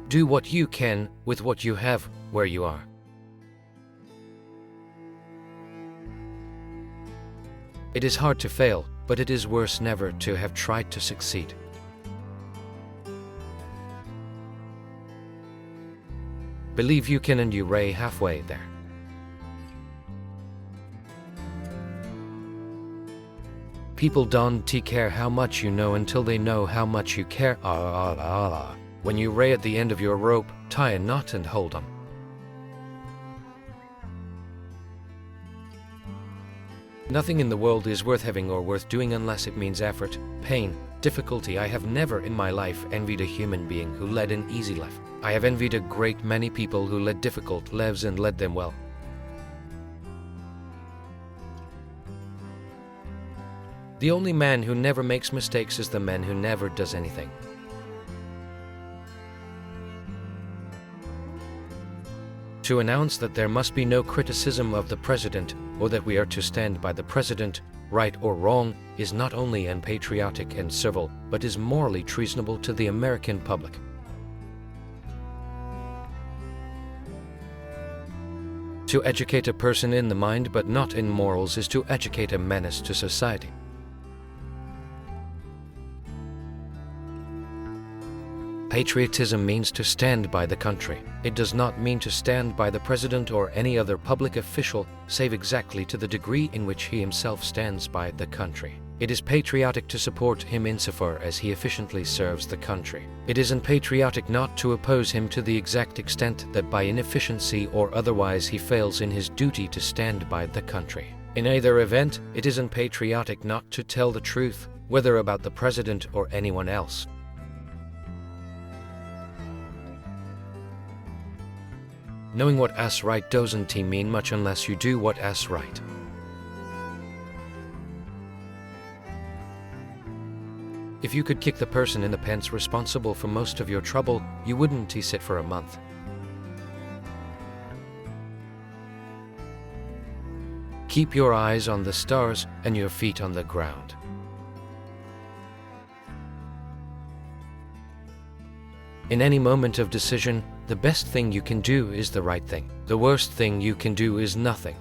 Do what you can with what you have where you are. It is hard to fail, but it is worse never to have tried to succeed. Believe you can and you ray halfway there. People don't care how much you know until they know how much you care. When you ray at the end of your rope, tie a knot and hold on. Nothing in the world is worth having or worth doing unless it means effort, pain, difficulty. I have never in my life envied a human being who led an easy life. I have envied a great many people who led difficult lives and led them well. The only man who never makes mistakes is the man who never does anything. To announce that there must be no criticism of the president, or that we are to stand by the president, right or wrong, is not only unpatriotic and civil, but is morally treasonable to the American public. To educate a person in the mind but not in morals is to educate a menace to society. Patriotism means to stand by the country. It does not mean to stand by the president or any other public official, save exactly to the degree in which he himself stands by the country. It is patriotic to support him insofar as he efficiently serves the country. It isn't patriotic not to oppose him to the exact extent that by inefficiency or otherwise he fails in his duty to stand by the country. In either event, it isn't patriotic not to tell the truth, whether about the president or anyone else. Knowing what is right doesn't mean much unless you do what is right. If you could kick the person in the pants responsible for most of your trouble, you wouldn't sit for a month. Keep your eyes on the stars and your feet on the ground. In any moment of decision, the best thing you can do is the right thing. The worst thing you can do is nothing.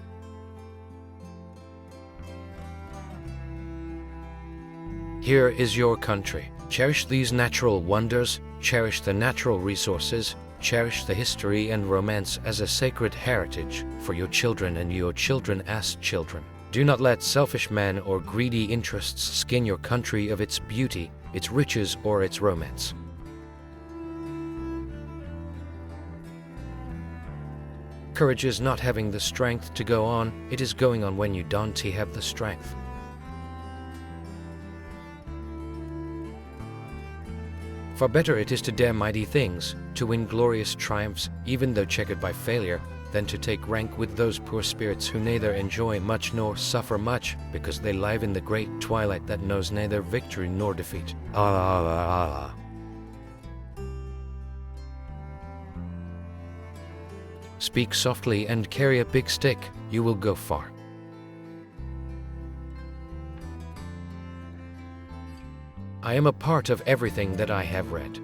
Here is your country. Cherish these natural wonders, cherish the natural resources, cherish the history and romance as a sacred heritage for your children and your children as children. Do not let selfish men or greedy interests skin your country of its beauty, its riches, or its romance. Courage is not having the strength to go on, it is going on when you don't have the strength. Far better it is to dare mighty things, to win glorious triumphs, even though checkered by failure, than to take rank with those poor spirits who neither enjoy much nor suffer much, because they live in the great twilight that knows neither victory nor defeat. Speak softly and carry a big stick, you will go far. I am a part of everything that I have read.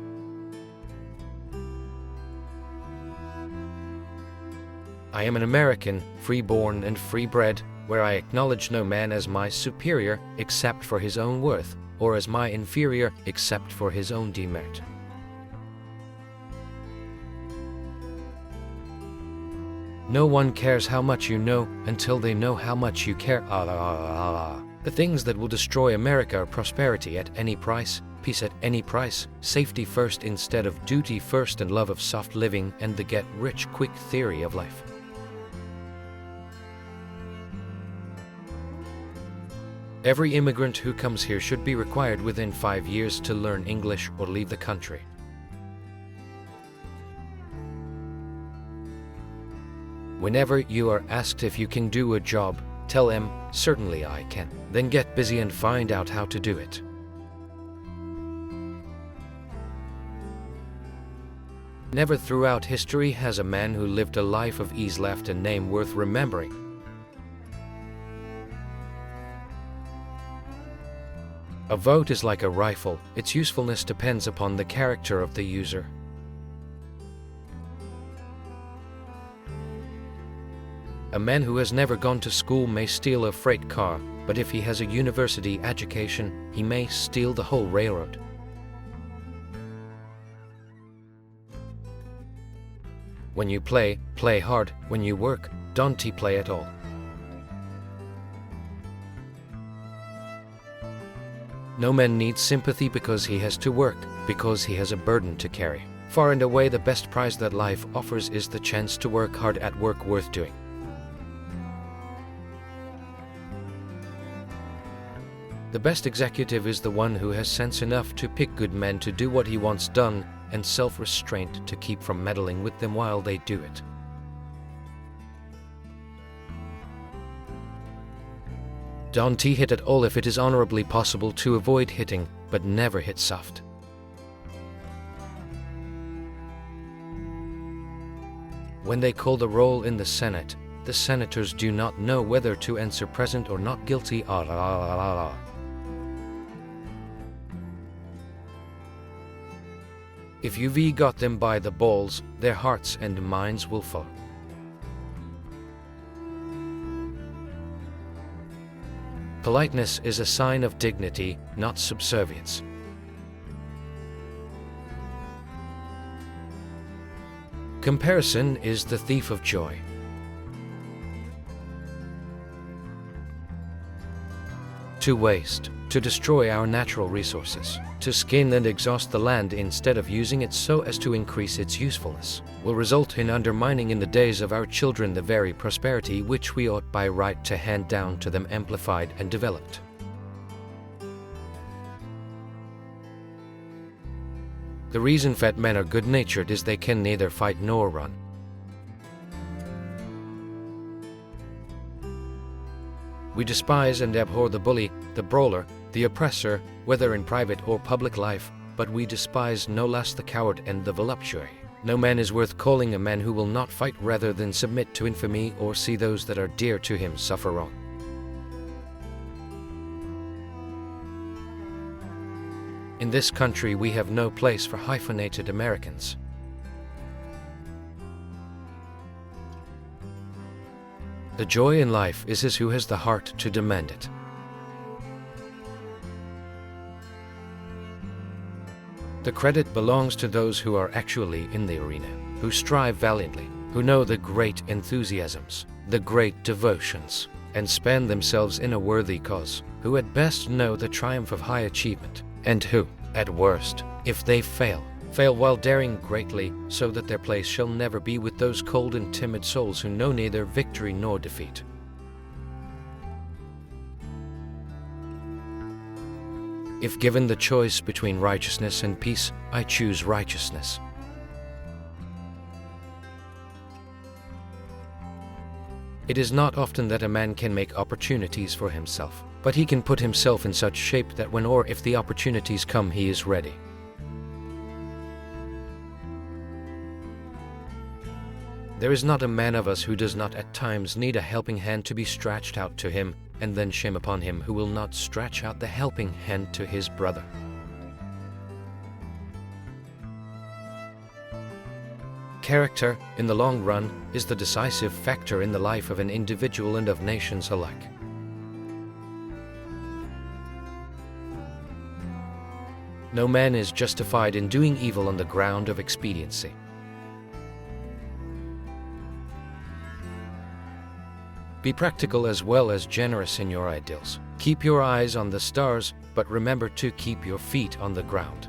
I am an American, free-born and free-bred, where I acknowledge no man as my superior except for his own worth, or as my inferior except for his own demerit. No one cares how much you know until they know how much you care. The things that will destroy America are prosperity at any price, peace at any price, safety first instead of duty first, and love of soft living and the get-rich-quick theory of life. Every immigrant who comes here should be required within 5 years to learn English or leave the country. Whenever you are asked if you can do a job, tell them, "Certainly I can." Then get busy and find out how to do it. Never throughout history has a man who lived a life of ease left a name worth remembering. A vote is like a rifle, its usefulness depends upon the character of the user. A man who has never gone to school may steal a freight car, but if he has a university education, he may steal the whole railroad. When you play, play hard. When you work, don't play at all. No man needs sympathy because he has to work, because he has a burden to carry. Far and away the best prize that life offers is the chance to work hard at work worth doing. The best executive is the one who has sense enough to pick good men to do what he wants done, and self-restraint to keep from meddling with them while they do it. Don't hit at all if it is honorably possible to avoid hitting, but never hit soft. When they call the roll in the Senate, the senators do not know whether to answer present or not guilty. If you've got them by the balls, their hearts and minds will follow. Politeness is a sign of dignity, not subservience. Comparison is the thief of joy. To waste, to destroy our natural resources, to skin and exhaust the land instead of using it so as to increase its usefulness, will result in undermining in the days of our children the very prosperity which we ought by right to hand down to them amplified and developed. The reason fat men are good-natured is they can neither fight nor run. We despise and abhor the bully, the brawler, the oppressor, whether in private or public life, but we despise no less the coward and the voluptuary. No man is worth calling a man who will not fight rather than submit to infamy or see those that are dear to him suffer wrong. In this country we have no place for hyphenated Americans. The joy in life is his who has the heart to demand it. The credit belongs to those who are actually in the arena, who strive valiantly, who know the great enthusiasms, the great devotions, and spend themselves in a worthy cause, who at best know the triumph of high achievement, and who, at worst, if they fail while daring greatly, so that their place shall never be with those cold and timid souls who know neither victory nor defeat. If given the choice between righteousness and peace, I choose righteousness. It is not often that a man can make opportunities for himself, but he can put himself in such shape that when or if the opportunities come, he is ready. There is not a man of us who does not at times need a helping hand to be stretched out to him, and then shame upon him who will not stretch out the helping hand to his brother. Character, in the long run, is the decisive factor in the life of an individual and of nations alike. No man is justified in doing evil on the ground of expediency. Be practical as well as generous in your ideals. Keep your eyes on the stars, but remember to keep your feet on the ground.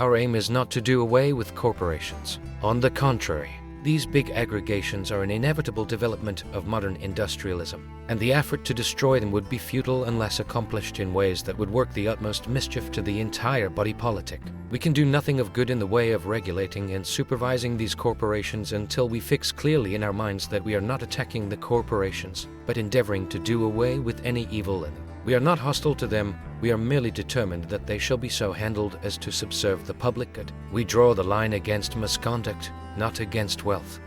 Our aim is not to do away with corporations. On the contrary, these big aggregations are an inevitable development of modern industrialism, and the effort to destroy them would be futile unless accomplished in ways that would work the utmost mischief to the entire body politic. We can do nothing of good in the way of regulating and supervising these corporations until we fix clearly in our minds that we are not attacking the corporations, but endeavoring to do away with any evil in them. We are not hostile to them, we are merely determined that they shall be so handled as to subserve the public good. We draw the line against misconduct, not against wealth.